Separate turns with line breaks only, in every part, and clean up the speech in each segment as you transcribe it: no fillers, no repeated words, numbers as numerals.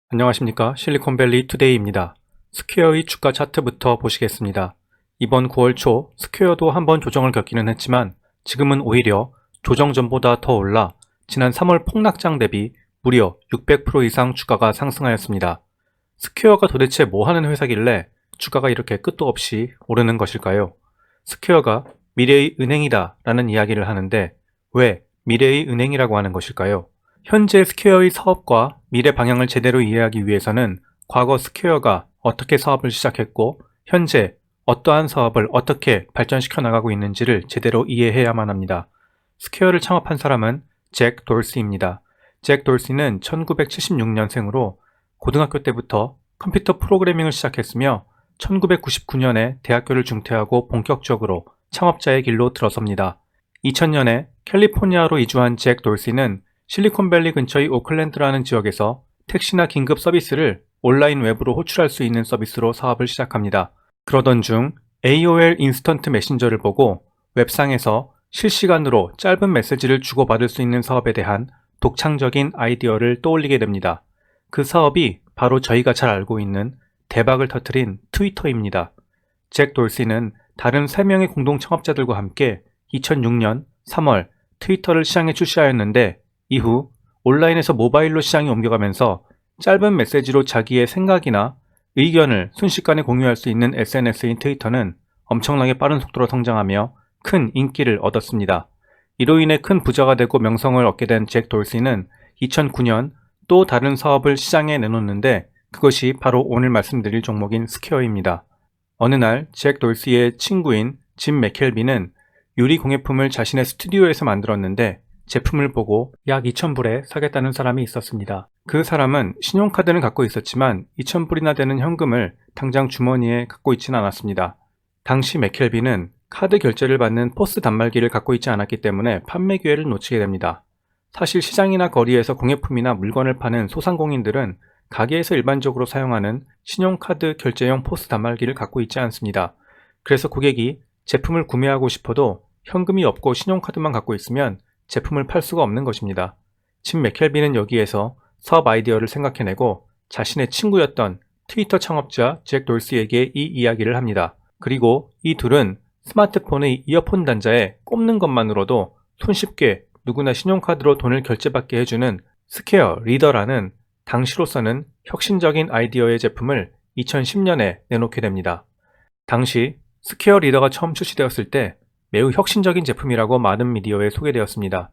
안녕하십니까. 실리콘밸리 투데이입니다. 스퀘어의 주가 차트부터 보시겠습니다. 이번 9월 초 스퀘어도 한번 조정을 겪기는 했지만 지금은 오히려 조정 전보다 더 올라 지난 3월 폭락장 대비 무려 600% 이상 주가가 상승하였습니다. 스퀘어가 도대체 뭐 하는 회사길래 주가가 이렇게 끝도 없이 오르는 것일까요? 스퀘어가 미래의 은행이다 라는 이야기를 하는데 왜 미래의 은행이라고 하는 것일까요? 현재 스퀘어의 사업과 미래 방향을 제대로 이해하기 위해서는 과거 스퀘어가 어떻게 사업을 시작했고 현재 어떠한 사업을 어떻게 발전시켜 나가고 있는지를 제대로 이해해야만 합니다. 스퀘어를 창업한 사람은 잭 돌시입니다. 잭 돌시는 1976년생으로 고등학교 때부터 컴퓨터 프로그래밍을 시작했으며 1999년에 대학교를 중퇴하고 본격적으로 창업자의 길로 들어섭니다. 2000년에 캘리포니아로 이주한 잭 돌시는 실리콘밸리 근처의 오클랜드라는 지역에서 택시나 긴급 서비스를 온라인 웹으로 호출할 수 있는 서비스로 사업을 시작합니다. 그러던 중 AOL 인스턴트 메신저를 보고 웹상에서 실시간으로 짧은 메시지를 주고받을 수 있는 사업에 대한 독창적인 아이디어를 떠올리게 됩니다. 그 사업이 바로 저희가 잘 알고 있는 대박을 터뜨린 트위터입니다. 잭 돌시는 다른 3명의 공동 창업자들과 함께 2006년 3월 트위터를 시장에 출시하였는데 이후 온라인에서 모바일로 시장이 옮겨가면서 짧은 메시지로 자기의 생각이나 의견을 순식간에 공유할 수 있는 SNS인 트위터는 엄청나게 빠른 속도로 성장하며 큰 인기를 얻었습니다. 이로 인해 큰 부자가 되고 명성을 얻게 된 잭 돌시는 2009년 또 다른 사업을 시장에 내놓는데 그것이 바로 오늘 말씀드릴 종목인 스퀘어입니다. 어느 날 잭 돌시의 친구인 짐 맥켈비는 유리 공예품을 자신의 스튜디오에서 만들었는데 제품을 보고 약 2,000불에 사겠다는 사람이 있었습니다. 그 사람은 신용카드는 갖고 있었지만 2,000불이나 되는 현금을 당장 주머니에 갖고 있지는 않았습니다. 당시 맥켈비는 카드 결제를 받는 포스 단말기를 갖고 있지 않았기 때문에 판매 기회를 놓치게 됩니다. 사실 시장이나 거리에서 공예품이나 물건을 파는 소상공인들은 가게에서 일반적으로 사용하는 신용카드 결제용 포스 단말기를 갖고 있지 않습니다. 그래서 고객이 제품을 구매하고 싶어도 현금이 없고 신용카드만 갖고 있으면 제품을 팔 수가 없는 것입니다. 짐 맥켈비는 여기에서 사업 아이디어를 생각해내고 자신의 친구였던 트위터 창업자 잭 돌시에게 이 이야기를 합니다. 그리고 이 둘은 스마트폰의 이어폰 단자에 꼽는 것만으로도 손쉽게 누구나 신용카드로 돈을 결제받게 해주는 스퀘어 리더라는 당시로서는 혁신적인 아이디어의 제품을 2010년에 내놓게 됩니다. 당시 스퀘어 리더가 처음 출시되었을 때 매우 혁신적인 제품이라고 많은 미디어에 소개되었습니다.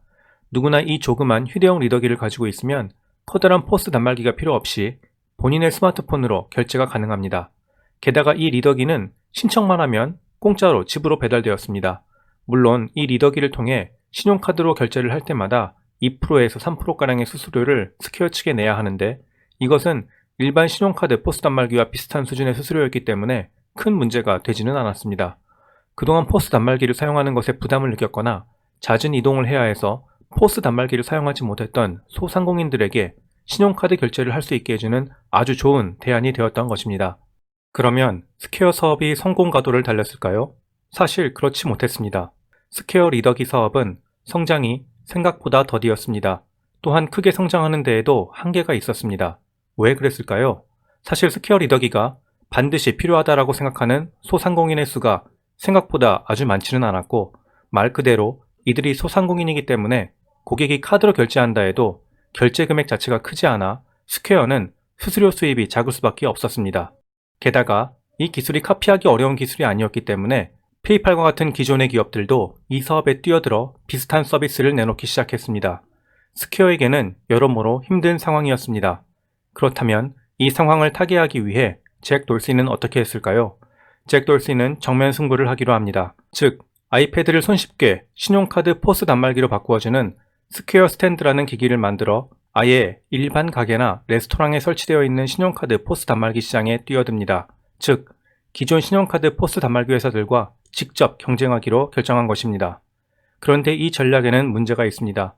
누구나 이 조그만 휴대용 리더기를 가지고 있으면 커다란 포스 단말기가 필요 없이 본인의 스마트폰으로 결제가 가능합니다. 게다가 이 리더기는 신청만 하면 공짜로 집으로 배달되었습니다. 물론 이 리더기를 통해 신용카드로 결제를 할 때마다 2%에서 3%가량의 수수료를 스퀘어 측에 내야 하는데 이것은 일반 신용카드 포스 단말기와 비슷한 수준의 수수료였기 때문에 큰 문제가 되지는 않았습니다. 그동안 포스 단말기를 사용하는 것에 부담을 느꼈거나 잦은 이동을 해야 해서 포스 단말기를 사용하지 못했던 소상공인들에게 신용카드 결제를 할 수 있게 해주는 아주 좋은 대안이 되었던 것입니다. 그러면 스퀘어 사업이 성공 가도를 달렸을까요? 사실 그렇지 못했습니다. 스퀘어 리더기 사업은 성장이 생각보다 더디었습니다. 또한 크게 성장하는 데에도 한계가 있었습니다. 왜 그랬을까요? 사실 스퀘어 리더기가 반드시 필요하다라고 생각하는 소상공인의 수가 생각보다 아주 많지는 않았고 말 그대로 이들이 소상공인이기 때문에 고객이 카드로 결제한다 해도 결제 금액 자체가 크지 않아 스퀘어는 수수료 수입이 작을 수밖에 없었습니다. 게다가 이 기술이 카피하기 어려운 기술이 아니었기 때문에 페이팔과 같은 기존의 기업들도 이 사업에 뛰어들어 비슷한 서비스를 내놓기 시작했습니다. 스퀘어에게는 여러모로 힘든 상황이었습니다. 그렇다면 이 상황을 타개하기 위해 잭 돌시는 어떻게 했을까요? 잭 돌시는 정면 승부를 하기로 합니다. 즉, 아이패드를 손쉽게 신용카드 포스 단말기로 바꾸어주는 스퀘어 스탠드라는 기기를 만들어 아예 일반 가게나 레스토랑에 설치되어 있는 신용카드 포스 단말기 시장에 뛰어듭니다. 즉, 기존 신용카드 포스 단말기 회사들과 직접 경쟁하기로 결정한 것입니다. 그런데 이 전략에는 문제가 있습니다.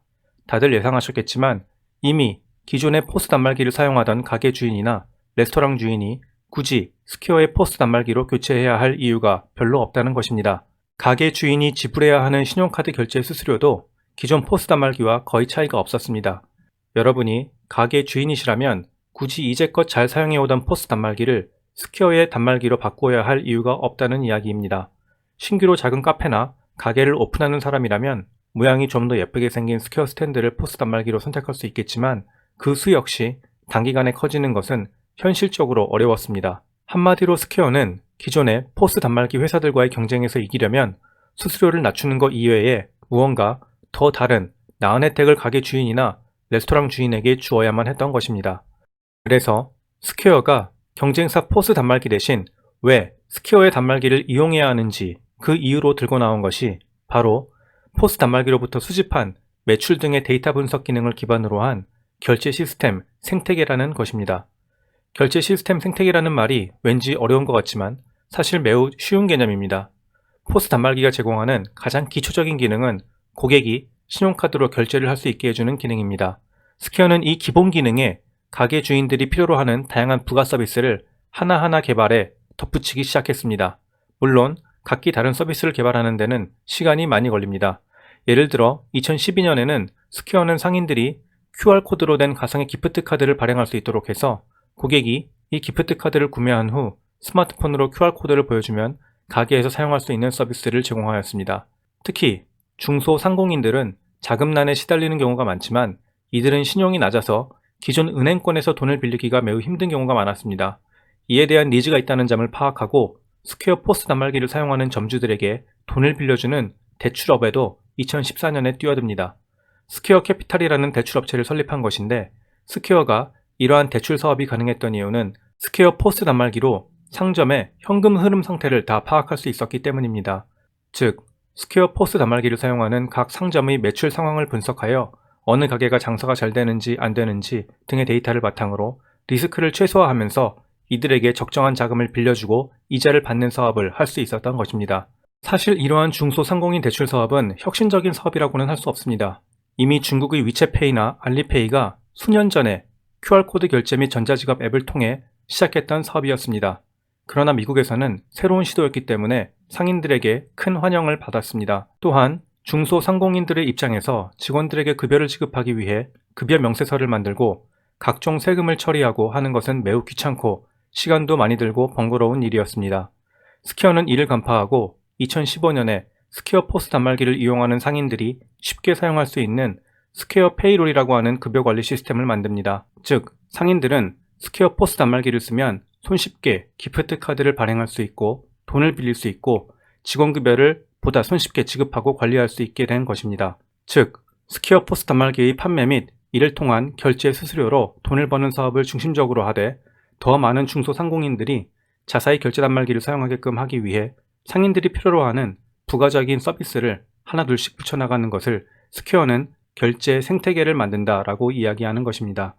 다들 예상하셨겠지만 이미 기존의 포스 단말기를 사용하던 가게 주인이나 레스토랑 주인이 굳이 스퀘어의 포스 단말기로 교체해야 할 이유가 별로 없다는 것입니다. 가게 주인이 지불해야 하는 신용카드 결제 수수료도 기존 포스 단말기와 거의 차이가 없었습니다. 여러분이 가게 주인이시라면 굳이 이제껏 잘 사용해오던 포스 단말기를 스퀘어의 단말기로 바꾸어야 할 이유가 없다는 이야기입니다. 신규로 작은 카페나 가게를 오픈하는 사람이라면 모양이 좀 더 예쁘게 생긴 스퀘어 스탠드를 포스 단말기로 선택할 수 있겠지만 그 수 역시 단기간에 커지는 것은 현실적으로 어려웠습니다. 한마디로 스퀘어는 기존의 포스 단말기 회사들과의 경쟁에서 이기려면 수수료를 낮추는 것 이외에 무언가 더 다른 나은 혜택을 가게 주인이나 레스토랑 주인에게 주어야만 했던 것입니다. 그래서 스퀘어가 경쟁사 포스 단말기 대신 왜 스퀘어의 단말기를 이용해야 하는지 그 이유로 들고 나온 것이 바로 포스 단말기로부터 수집한 매출 등의 데이터 분석 기능을 기반으로 한 결제 시스템 생태계라는 것입니다. 결제 시스템 생태계라는 말이 왠지 어려운 것 같지만 사실 매우 쉬운 개념입니다. 포스 단말기가 제공하는 가장 기초적인 기능은 고객이 신용카드로 결제를 할 수 있게 해주는 기능입니다. 스퀘어는 이 기본 기능에 가게 주인들이 필요로 하는 다양한 부가 서비스를 하나하나 개발해 덧붙이기 시작했습니다. 물론 각기 다른 서비스를 개발하는 데는 시간이 많이 걸립니다. 예를 들어 2012년에는 스퀘어는 상인들이 QR코드로 된 가상의 기프트 카드를 발행할 수 있도록 해서 고객이 이 기프트 카드를 구매한 후 스마트폰으로 QR코드를 보여주면 가게에서 사용할 수 있는 서비스를 제공하였습니다. 특히 중소상공인들은 자금난에 시달리는 경우가 많지만 이들은 신용이 낮아서 기존 은행권에서 돈을 빌리기가 매우 힘든 경우가 많았습니다. 이에 대한 니즈가 있다는 점을 파악하고 스퀘어 포스 단말기를 사용하는 점주들에게 돈을 빌려주는 대출업에도 2014년에 뛰어듭니다. 스퀘어 캐피탈이라는 대출업체를 설립한 것인데 스퀘어가 이러한 대출 사업이 가능했던 이유는 스퀘어 포스 단말기로 상점의 현금 흐름 상태를 다 파악할 수 있었기 때문입니다. 즉, 스퀘어 포스 단말기를 사용하는 각 상점의 매출 상황을 분석하여 어느 가게가 장사가 잘 되는지 안 되는지 등의 데이터를 바탕으로 리스크를 최소화하면서 이들에게 적정한 자금을 빌려주고 이자를 받는 사업을 할 수 있었던 것입니다. 사실 이러한 중소상공인 대출 사업은 혁신적인 사업이라고는 할 수 없습니다. 이미 중국의 위챗페이나 알리페이가 수년 전에 QR코드 결제 및 전자지갑 앱을 통해 시작했던 사업이었습니다. 그러나 미국에서는 새로운 시도였기 때문에 상인들에게 큰 환영을 받았습니다. 또한 중소상공인들의 입장에서 직원들에게 급여를 지급하기 위해 급여 명세서를 만들고 각종 세금을 처리하고 하는 것은 매우 귀찮고 시간도 많이 들고 번거로운 일이었습니다. 스퀘어는 이를 간파하고 2015년에 스퀘어 포스 단말기를 이용하는 상인들이 쉽게 사용할 수 있는 스퀘어 페이롤이라고 하는 급여 관리 시스템을 만듭니다. 즉, 상인들은 스퀘어 포스 단말기를 쓰면 손쉽게 기프트 카드를 발행할 수 있고 돈을 빌릴 수 있고 직원 급여를 보다 손쉽게 지급하고 관리할 수 있게 된 것입니다. 즉, 스퀘어 포스 단말기의 판매 및 이를 통한 결제 수수료로 돈을 버는 사업을 중심적으로 하되 더 많은 중소상공인들이 자사의 결제 단말기를 사용하게끔 하기 위해 상인들이 필요로 하는 부가적인 서비스를 하나둘씩 붙여나가는 것을 스퀘어는 결제 생태계를 만든다라고 이야기하는 것입니다.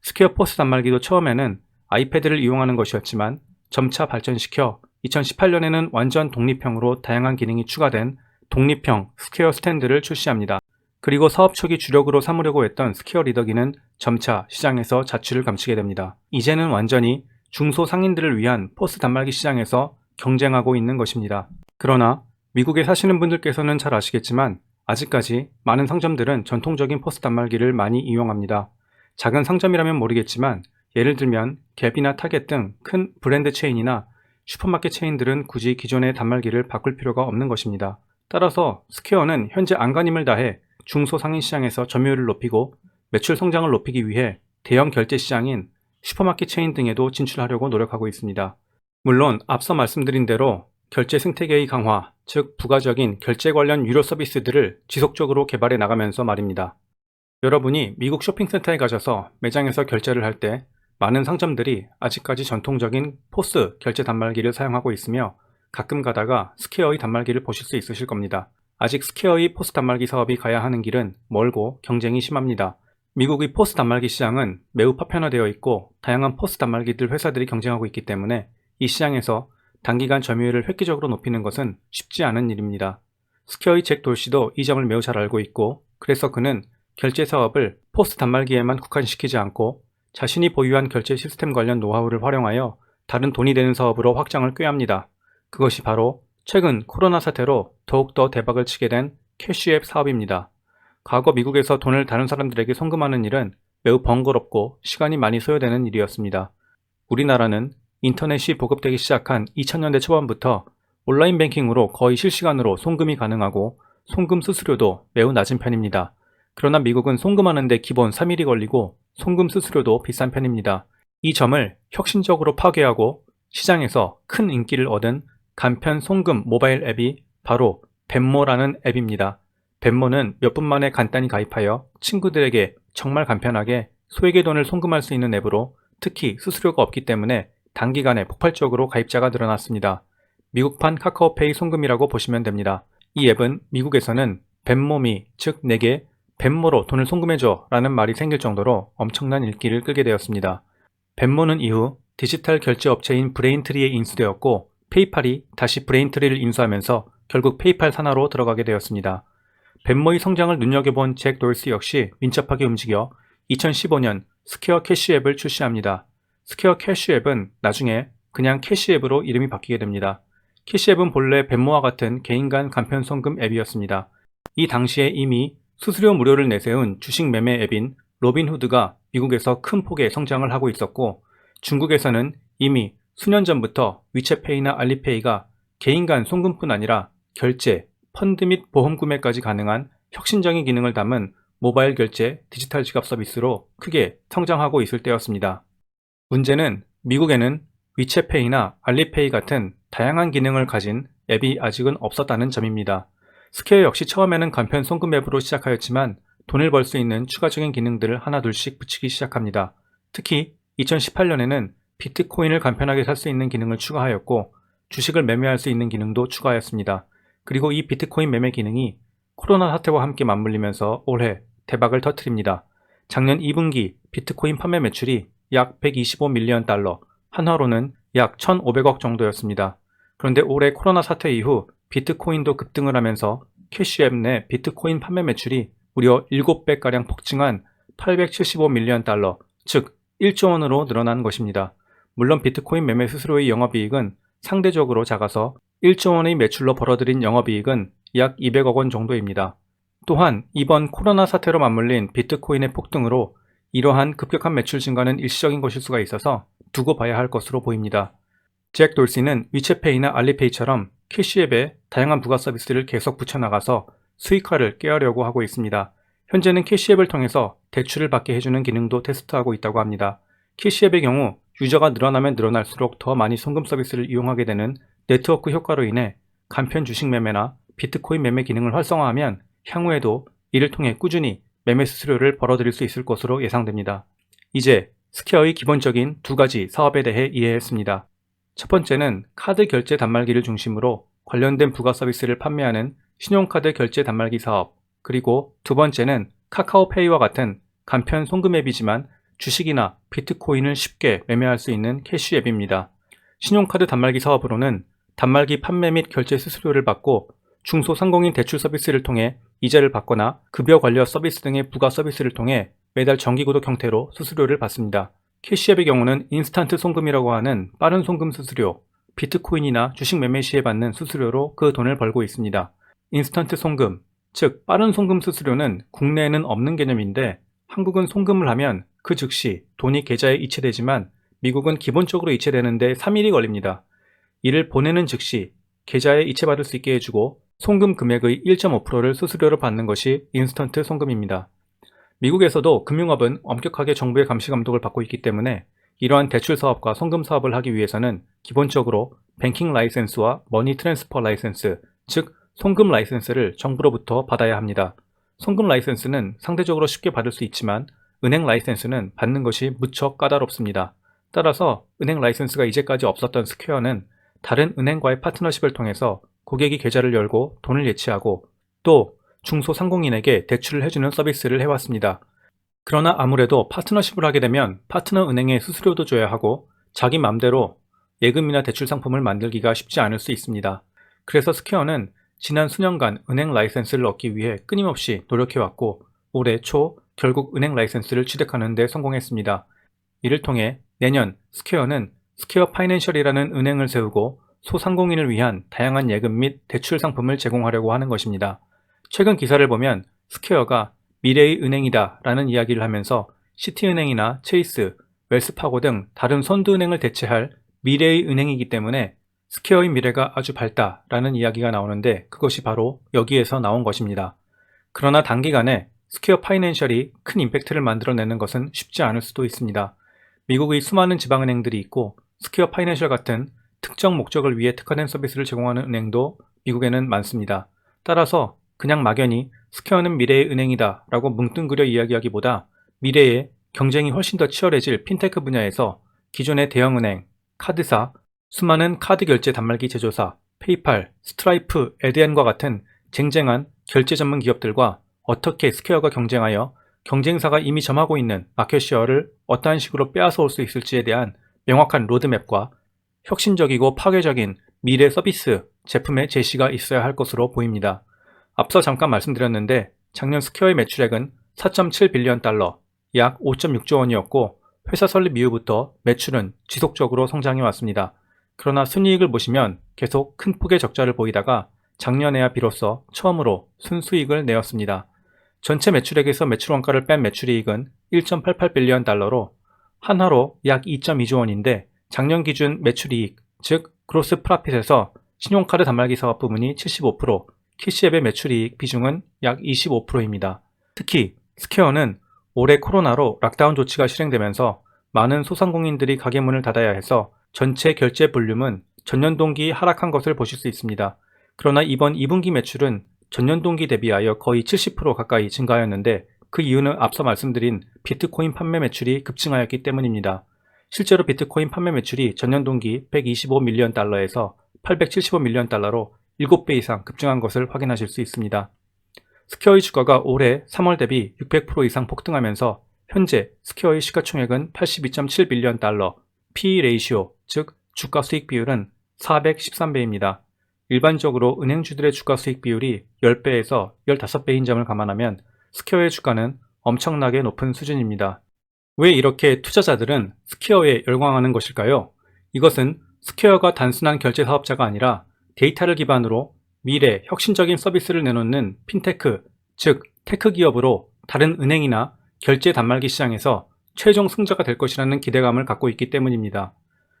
스퀘어 포스 단말기도 처음에는 아이패드를 이용하는 것이었지만 점차 발전시켜 2018년에는 완전 독립형으로 다양한 기능이 추가된 독립형 스퀘어 스탠드를 출시합니다. 그리고 사업 초기 주력으로 삼으려고 했던 스퀘어 리더기는 점차 시장에서 자취를 감추게 됩니다. 이제는 완전히 중소상인들을 위한 포스 단말기 시장에서 경쟁하고 있는 것입니다. 그러나 미국에 사시는 분들께서는 잘 아시겠지만 아직까지 많은 상점들은 전통적인 포스 단말기를 많이 이용합니다. 작은 상점이라면 모르겠지만 예를 들면 갭이나 타겟 등 큰 브랜드 체인이나 슈퍼마켓 체인들은 굳이 기존의 단말기를 바꿀 필요가 없는 것입니다. 따라서 스퀘어는 현재 안간힘을 다해 중소상인 시장에서 점유율을 높이고 매출 성장을 높이기 위해 대형 결제 시장인 슈퍼마켓 체인 등에도 진출하려고 노력하고 있습니다. 물론 앞서 말씀드린 대로 결제 생태계의 강화, 즉 부가적인 결제 관련 유료 서비스들을 지속적으로 개발해 나가면서 말입니다. 여러분이 미국 쇼핑센터에 가셔서 매장에서 결제를 할 때 많은 상점들이 아직까지 전통적인 포스 결제 단말기를 사용하고 있으며 가끔 가다가 스퀘어의 단말기를 보실 수 있으실 겁니다. 아직 스퀘어의 포스 단말기 사업이 가야 하는 길은 멀고 경쟁이 심합니다. 미국의 포스 단말기 시장은 매우 파편화되어 있고 다양한 포스 단말기들 회사들이 경쟁하고 있기 때문에 이 시장에서 단기간 점유율을 획기적으로 높이는 것은 쉽지 않은 일입니다. 스퀘어의 잭 돌시도 이 점을 매우 잘 알고 있고 그래서 그는 결제 사업을 포스 단말기에만 국한시키지 않고 자신이 보유한 결제 시스템 관련 노하우를 활용하여 다른 돈이 되는 사업으로 확장을 꾀합니다. 그것이 바로 최근 코로나 사태로 더욱더 대박을 치게 된 캐시앱 사업입니다. 과거 미국에서 돈을 다른 사람들에게 송금하는 일은 매우 번거롭고 시간이 많이 소요되는 일이었습니다. 우리나라는 인터넷이 보급되기 시작한 2000년대 초반부터 온라인 뱅킹으로 거의 실시간으로 송금이 가능하고 송금 수수료도 매우 낮은 편입니다. 그러나 미국은 송금하는데 기본 3일이 걸리고 송금 수수료도 비싼 편입니다. 이 점을 혁신적으로 파괴하고 시장에서 큰 인기를 얻은 간편 송금 모바일 앱이 바로 벤모라는 앱입니다. 벤모는 몇 분 만에 간단히 가입하여 친구들에게 정말 간편하게 소액의 돈을 송금할 수 있는 앱으로 특히 수수료가 없기 때문에 단기간에 폭발적으로 가입자가 늘어났습니다. 미국판 카카오페이 송금이라고 보시면 됩니다. 이 앱은 미국에서는 벤모미, 즉 내게 벤모로 돈을 송금해줘 라는 말이 생길 정도로 엄청난 인기를 끌게 되었습니다. 벤모는 이후 디지털 결제 업체인 브레인트리에 인수되었고 페이팔이 다시 브레인트리를 인수하면서 결국 페이팔 산하로 들어가게 되었습니다. 벤모의 성장을 눈여겨본 잭 돌시 역시 민첩하게 움직여 2015년 스퀘어 캐시 앱을 출시합니다. 스퀘어 캐시 앱은 나중에 그냥 캐시 앱으로 이름이 바뀌게 됩니다. 캐시 앱은 본래 벤모와 같은 개인 간 간편 송금 앱이었습니다. 이 당시에 이미 수수료 무료를 내세운 주식 매매 앱인 로빈후드가 미국에서 큰 폭의 성장을 하고 있었고 중국에서는 이미 수년 전부터 위챗페이나 알리페이가 개인 간 송금뿐 아니라 결제, 펀드 및 보험 구매까지 가능한 혁신적인 기능을 담은 모바일 결제 디지털 지갑 서비스로 크게 성장하고 있을 때였습니다. 문제는 미국에는 위챗페이나 알리페이 같은 다양한 기능을 가진 앱이 아직은 없었다는 점입니다. 스퀘어 역시 처음에는 간편 송금 앱으로 시작하였지만 돈을 벌 수 있는 추가적인 기능들을 하나둘씩 붙이기 시작합니다. 특히 2018년에는 비트코인을 간편하게 살 수 있는 기능을 추가하였고 주식을 매매할 수 있는 기능도 추가하였습니다. 그리고 이 비트코인 매매 기능이 코로나 사태와 함께 맞물리면서 올해 대박을 터뜨립니다. 작년 2분기 비트코인 판매 매출이 약 125밀리언 달러, 한화로는 약 1,500억 정도였습니다. 그런데 올해 코로나 사태 이후 비트코인도 급등을 하면서 캐시앱 내 비트코인 판매 매출이 무려 7배가량 폭증한 875밀리언 달러, 즉 1조 원으로 늘어난 것입니다. 물론 비트코인 매매 수수료의 영업이익은 상대적으로 작아서 1조 원의 매출로 벌어들인 영업이익은 약 200억 원 정도입니다. 또한 이번 코로나 사태로 맞물린 비트코인의 폭등으로 이러한 급격한 매출 증가는 일시적인 것일 수가 있어서 두고 봐야 할 것으로 보입니다. 잭 돌시는 위챗페이나 알리페이처럼 캐시앱에 다양한 부가 서비스를 계속 붙여나가서 수익화를 꾀하려고 하고 있습니다. 현재는 캐시앱을 통해서 대출을 받게 해주는 기능도 테스트하고 있다고 합니다. 캐시앱의 경우 유저가 늘어나면 늘어날수록 더 많이 송금 서비스를 이용하게 되는 네트워크 효과로 인해 간편 주식 매매나 비트코인 매매 기능을 활성화하면 향후에도 이를 통해 꾸준히 매매 수수료를 벌어들일 수 있을 것으로 예상됩니다. 이제 스퀘어의 기본적인 두 가지 사업에 대해 이해했습니다. 첫 번째는 카드 결제 단말기를 중심으로 관련된 부가 서비스를 판매하는 신용카드 결제 단말기 사업, 그리고 두 번째는 카카오페이와 같은 간편 송금 앱이지만 주식이나 비트코인을 쉽게 매매할 수 있는 캐시 앱입니다. 신용카드 단말기 사업으로는 단말기 판매 및 결제 수수료를 받고 중소상공인 대출 서비스를 통해 이자를 받거나 급여 관련 서비스 등의 부가 서비스를 통해 매달 정기구독 형태로 수수료를 받습니다. 캐시앱의 경우는 인스턴트 송금이라고 하는 빠른 송금 수수료, 비트코인이나 주식 매매 시에 받는 수수료로 그 돈을 벌고 있습니다. 인스턴트 송금, 즉 빠른 송금 수수료는 국내에는 없는 개념인데 한국은 송금을 하면 그 즉시 돈이 계좌에 이체되지만 미국은 기본적으로 이체되는데 3일이 걸립니다. 이를 보내는 즉시 계좌에 이체받을 수 있게 해주고 송금 금액의 1.5%를 수수료로 받는 것이 인스턴트 송금입니다. 미국에서도 금융업은 엄격하게 정부의 감시 감독을 받고 있기 때문에 이러한 대출 사업과 송금 사업을 하기 위해서는 기본적으로 뱅킹 라이센스와 머니 트랜스퍼 라이센스, 즉 송금 라이센스를 정부로부터 받아야 합니다. 송금 라이센스는 상대적으로 쉽게 받을 수 있지만 은행 라이센스는 받는 것이 무척 까다롭습니다. 따라서 은행 라이센스가 이제까지 없었던 스퀘어는 다른 은행과의 파트너십을 통해서 고객이 계좌를 열고 돈을 예치하고 또 중소상공인에게 대출을 해주는 서비스를 해왔습니다. 그러나 아무래도 파트너십을 하게 되면 파트너 은행에 수수료도 줘야 하고 자기 맘대로 예금이나 대출 상품을 만들기가 쉽지 않을 수 있습니다. 그래서 스퀘어는 지난 수년간 은행 라이센스를 얻기 위해 끊임없이 노력해왔고 올해 초 결국 은행 라이센스를 취득하는 데 성공했습니다. 이를 통해 내년 스퀘어는 스퀘어 파이낸셜이라는 은행을 세우고 소상공인을 위한 다양한 예금 및 대출 상품을 제공하려고 하는 것입니다. 최근 기사를 보면 스퀘어가 미래의 은행이다 라는 이야기를 하면서 시티은행이나 체이스, 웰스파고 등 다른 선두은행을 대체할 미래의 은행이기 때문에 스퀘어의 미래가 아주 밝다라는 이야기가 나오는데 그것이 바로 여기에서 나온 것입니다. 그러나 단기간에 스퀘어 파이낸셜이 큰 임팩트를 만들어내는 것은 쉽지 않을 수도 있습니다. 미국의 수많은 지방은행들이 있고 스퀘어 파이낸셜 같은 특정 목적을 위해 특화된 서비스를 제공하는 은행도 미국에는 많습니다. 따라서 그냥 막연히 스퀘어는 미래의 은행이다 라고 뭉뚱그려 이야기하기보다 미래에 경쟁이 훨씬 더 치열해질 핀테크 분야에서 기존의 대형은행, 카드사, 수많은 카드 결제 단말기 제조사, 페이팔, 스트라이프, 에드엔과 같은 쟁쟁한 결제 전문 기업들과 어떻게 스퀘어가 경쟁하여 경쟁사가 이미 점하고 있는 마켓쉐어를 어떠한 식으로 빼앗아 올 수 있을지에 대한 명확한 로드맵과 혁신적이고 파괴적인 미래 서비스, 제품의 제시가 있어야 할 것으로 보입니다. 앞서 잠깐 말씀드렸는데 작년 스퀘어의 매출액은 4.7빌리언 달러, 약 5.6조 원이었고 회사 설립 이후부터 매출은 지속적으로 성장해 왔습니다. 그러나 순이익을 보시면 계속 큰 폭의 적자를 보이다가 작년에야 비로소 처음으로 순수익을 내었습니다. 전체 매출액에서 매출 원가를 뺀 매출이익은 1.88빌리언 달러로 한화로 약 2.2조 원인데 작년 기준 매출이익, 즉 그로스 프라핏에서 신용카드 단말기 사업 부문이 75%, 캐시앱의 매출이익 비중은 약 25%입니다. 특히 스퀘어는 올해 코로나로 락다운 조치가 실행되면서 많은 소상공인들이 가게 문을 닫아야 해서 전체 결제 볼륨은 전년 동기 하락한 것을 보실 수 있습니다. 그러나 이번 2분기 매출은 전년 동기 대비하여 거의 70% 가까이 증가하였는데 그 이유는 앞서 말씀드린 비트코인 판매 매출이 급증하였기 때문입니다. 실제로 비트코인 판매 매출이 전년 동기 125밀리언 달러에서 875밀리언 달러로 7배 이상 급증한 것을 확인하실 수 있습니다. 스퀘어의 주가가 올해 3월 대비 600% 이상 폭등하면서 현재 스퀘어의 시가총액은 82.7빌리언 달러, PE 레이시오, 즉 주가 수익 비율은 413배입니다. 일반적으로 은행주들의 주가 수익 비율이 10배에서 15배인 점을 감안하면 스퀘어의 주가는 엄청나게 높은 수준입니다. 왜 이렇게 투자자들은 스퀘어에 열광하는 것일까요? 이것은 스퀘어가 단순한 결제 사업자가 아니라 데이터를 기반으로 미래 혁신적인 서비스를 내놓는 핀테크, 즉 테크 기업으로 다른 은행이나 결제 단말기 시장에서 최종 승자가 될 것이라는 기대감을 갖고 있기 때문입니다.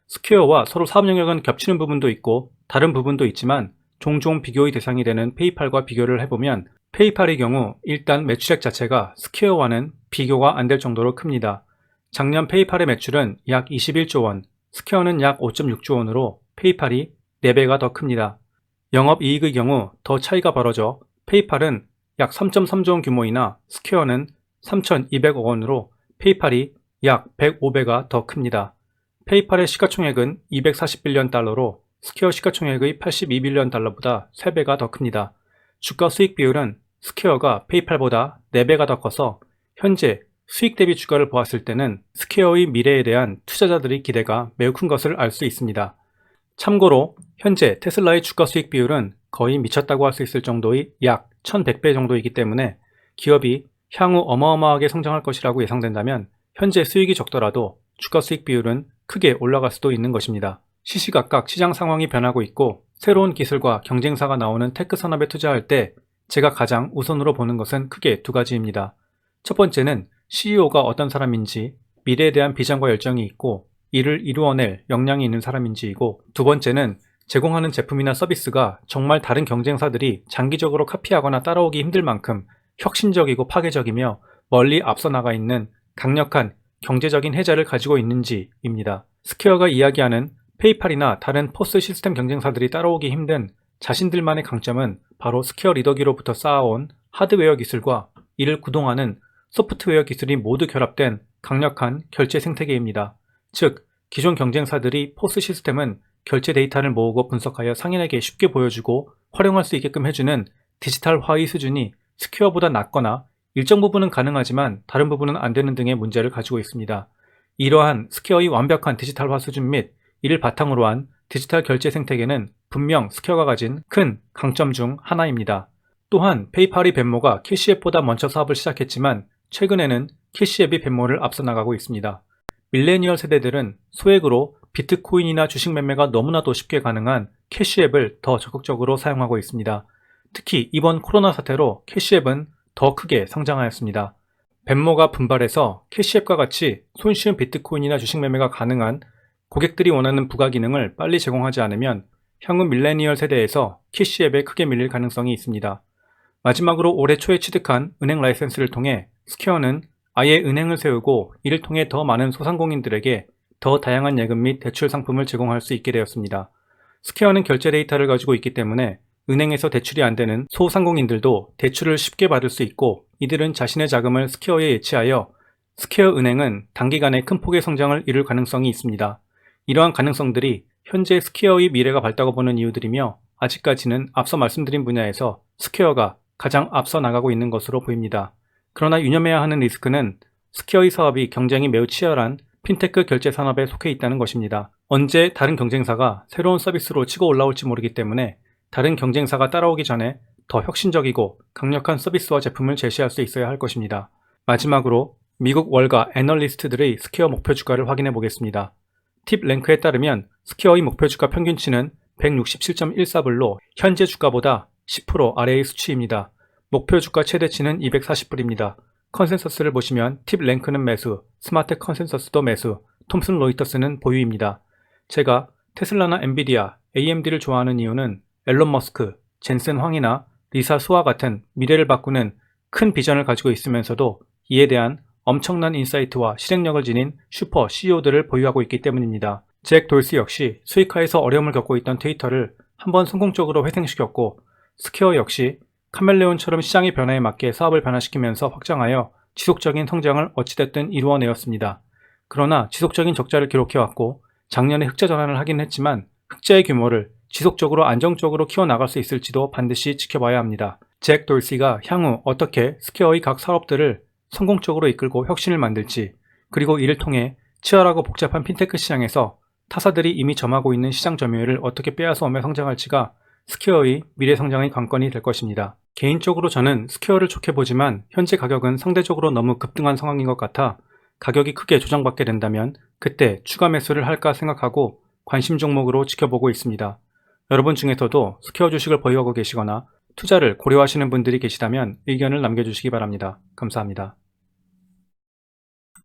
스퀘어와 서로 사업 영역은 겹치는 부분도 있고 다른 부분도 있지만 종종 비교의 대상이 되는 페이팔과 비교를 해보면 페이팔의 경우 일단 매출액 자체가 스퀘어와는 비교가 안 될 정도로 큽니다. 작년 페이팔의 매출은 약 21조 원, 스퀘어는 약 5.6조 원으로 페이팔이 4배가 더 큽니다. 영업이익의 경우 더 차이가 벌어져 페이팔은 약 3.3조 원 규모이나 스퀘어는 3,200억 원으로 페이팔이 약 105배가 더 큽니다. 페이팔의 시가총액은 240빌리언 달러로 스퀘어 시가총액의 82빌리언 달러보다 3배가 더 큽니다. 주가 수익 비율은 스퀘어가 페이팔보다 4배가 더 커서 현재 수익 대비 주가를 보았을 때는 스퀘어의 미래에 대한 투자자들의 기대가 매우 큰 것을 알 수 있습니다. 참고로 현재 테슬라의 주가 수익 비율은 거의 미쳤다고 할 수 있을 정도의 약 1100배 정도이기 때문에 기업이 향후 어마어마하게 성장할 것이라고 예상된다면 현재 수익이 적더라도 주가 수익 비율은 크게 올라갈 수도 있는 것입니다. 시시각각 시장 상황이 변하고 있고 새로운 기술과 경쟁사가 나오는 테크 산업에 투자할 때 제가 가장 우선으로 보는 것은 크게 두 가지입니다. 첫 번째는 CEO가 어떤 사람인지, 미래에 대한 비전과 열정이 있고 이를 이루어낼 역량이 있는 사람인지이고, 두 번째는 제공하는 제품이나 서비스가 정말 다른 경쟁사들이 장기적으로 카피하거나 따라오기 힘들 만큼 혁신적이고 파괴적이며 멀리 앞서 나가 있는 강력한 경제적인 해자를 가지고 있는지입니다. 스퀘어가 이야기하는 페이팔이나 다른 포스 시스템 경쟁사들이 따라오기 힘든 자신들만의 강점은 바로 스퀘어 리더기로부터 쌓아온 하드웨어 기술과 이를 구동하는 소프트웨어 기술이 모두 결합된 강력한 결제 생태계입니다. 즉, 기존 경쟁사들이 포스 시스템은 결제 데이터를 모으고 분석하여 상인에게 쉽게 보여주고 활용할 수 있게끔 해주는 디지털화의 수준이 스퀘어보다 낮거나 일정 부분은 가능하지만 다른 부분은 안 되는 등의 문제를 가지고 있습니다. 이러한 스퀘어의 완벽한 디지털화 수준 및 이를 바탕으로 한 디지털 결제 생태계는 분명 스퀘어가 가진 큰 강점 중 하나입니다. 또한 페이팔의 벤모가 캐시앱보다 먼저 사업을 시작했지만 최근에는 캐시앱이 벤모를 앞서 나가고 있습니다. 밀레니얼 세대들은 소액으로 비트코인이나 주식 매매가 너무나도 쉽게 가능한 캐시앱을 더 적극적으로 사용하고 있습니다. 특히 이번 코로나 사태로 캐시앱은 더 크게 성장하였습니다. 벤모가 분발해서 캐시앱과 같이 손쉬운 비트코인이나 주식 매매가 가능한 고객들이 원하는 부가 기능을 빨리 제공하지 않으면 향후 밀레니얼 세대에서 캐시앱에 크게 밀릴 가능성이 있습니다. 마지막으로 올해 초에 취득한 은행 라이센스를 통해 스퀘어는 아예 은행을 세우고 이를 통해 더 많은 소상공인들에게 더 다양한 예금 및 대출 상품을 제공할 수 있게 되었습니다. 스퀘어는 결제 데이터를 가지고 있기 때문에 은행에서 대출이 안 되는 소상공인들도 대출을 쉽게 받을 수 있고, 이들은 자신의 자금을 스퀘어에 예치하여 스퀘어 은행은 단기간에 큰 폭의 성장을 이룰 가능성이 있습니다. 이러한 가능성들이 현재 스퀘어의 미래가 밝다고 보는 이유들이며, 아직까지는 앞서 말씀드린 분야에서 스퀘어가 가장 앞서 나가고 있는 것으로 보입니다. 그러나 유념해야 하는 리스크는 스퀘어의 사업이 경쟁이 매우 치열한 핀테크 결제 산업에 속해 있다는 것입니다. 언제 다른 경쟁사가 새로운 서비스로 치고 올라올지 모르기 때문에 다른 경쟁사가 따라오기 전에 더 혁신적이고 강력한 서비스와 제품을 제시할 수 있어야 할 것입니다. 마지막으로 미국 월가 애널리스트들의 스퀘어 목표 주가를 확인해 보겠습니다. 팁 랭크에 따르면 스퀘어의 목표 주가 평균치는 167.14불로 현재 주가보다 10% 아래의 수치입니다. 목표 주가 최대치는 240불입니다. 컨센서스를 보시면 팁 랭크는 매수, 스마트 컨센서스도 매수, 톰슨 로이터스는 보유입니다. 제가 테슬라나 엔비디아, AMD를 좋아하는 이유는 앨런 머스크, 젠슨 황이나 리사 수와 같은 미래를 바꾸는 큰 비전을 가지고 있으면서도 이에 대한 엄청난 인사이트와 실행력을 지닌 슈퍼 CEO들을 보유하고 있기 때문입니다. 잭 돌시 역시 수익화에서 어려움을 겪고 있던 트위터를 한번 성공적으로 회생시켰고, 스퀘어 역시 카멜레온처럼 시장의 변화에 맞게 사업을 변화시키면서 확장하여 지속적인 성장을 어찌됐든 이루어내었습니다. 그러나 지속적인 적자를 기록해왔고 작년에 흑자 전환을 하긴 했지만 흑자의 규모를 지속적으로 안정적으로 키워나갈 수 있을지도 반드시 지켜봐야 합니다. 잭 돌시가 향후 어떻게 스퀘어의 각 사업들을 성공적으로 이끌고 혁신을 만들지, 그리고 이를 통해 치열하고 복잡한 핀테크 시장에서 타사들이 이미 점하고 있는 시장 점유율을 어떻게 빼앗아오며 성장할지가 스퀘어의 미래 성장의 관건이 될 것입니다. 개인적으로 저는 스퀘어를 좋게 보지만 현재 가격은 상대적으로 너무 급등한 상황인 것 같아 가격이 크게 조정받게 된다면 그때 추가 매수를 할까 생각하고 관심 종목으로 지켜보고 있습니다. 여러분 중에서도 스퀘어 주식을 보유하고 계시거나 투자를 고려하시는 분들이 계시다면 의견을 남겨주시기 바랍니다. 감사합니다.